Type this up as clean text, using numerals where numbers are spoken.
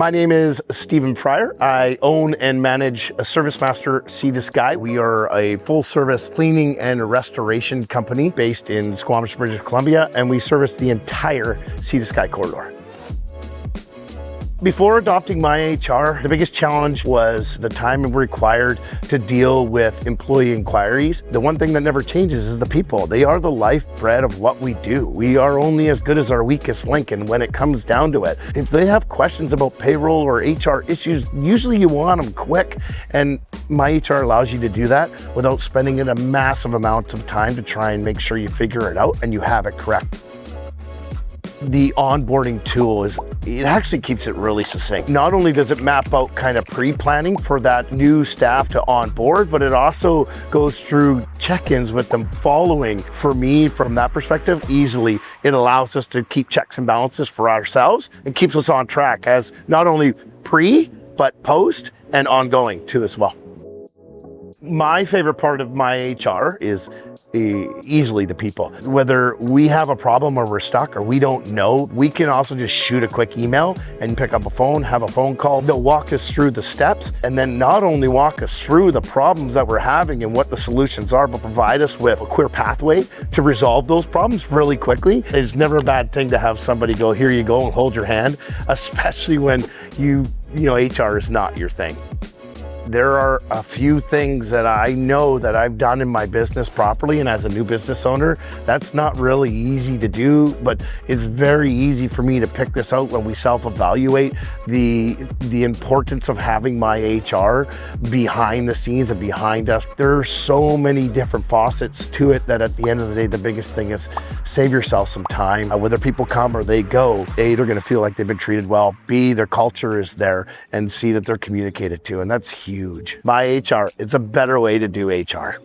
My name is Stephen Fryer. I own and manage a ServiceMaster Sea to Sky. We are a full-service cleaning and restoration company based in Squamish, British Columbia, and we service the entire Sea to Sky corridor. Before adopting MyHR, the biggest challenge was the time required to deal with employee inquiries. The one thing that never changes is the people. They are the lifeblood of what we do. We are only as good as our weakest link, and when it comes down to it, if they have questions about payroll or HR issues, usually you want them quick, and MyHR allows you to do that without spending a massive amount of time to try and make sure you figure it out and you have it correct. The onboarding tool it actually keeps it really succinct. Not only does it map out kind of pre-planning for that new staff to onboard, but it also goes through check-ins with them following. For me, from that perspective, easily, it allows us to keep checks and balances for ourselves and keeps us on track as not only pre, but post and ongoing too as well. My favorite part of MyHR is easily the people. Whether we have a problem or we're stuck or we don't know, we can also just shoot a quick email and pick up a phone, have a phone call. They'll walk us through the steps and then not only walk us through the problems that we're having and what the solutions are, but provide us with a clear pathway to resolve those problems really quickly. It's never a bad thing to have somebody go, here you go, and hold your hand, especially when you know HR is not your thing. There are a few things that I know that I've done in my business properly, and as a new business owner, that's not really easy to do, but it's very easy for me to pick this out when we self-evaluate the importance of having MyHR behind the scenes and behind us. There are so many different facets to it that at the end of the day, the biggest thing is save yourself some time. Whether people come or they go, A, they're gonna feel like they've been treated well, B, their culture is there, and C, that they're communicated to, and that's huge. MyHR, it's a better way to do HR.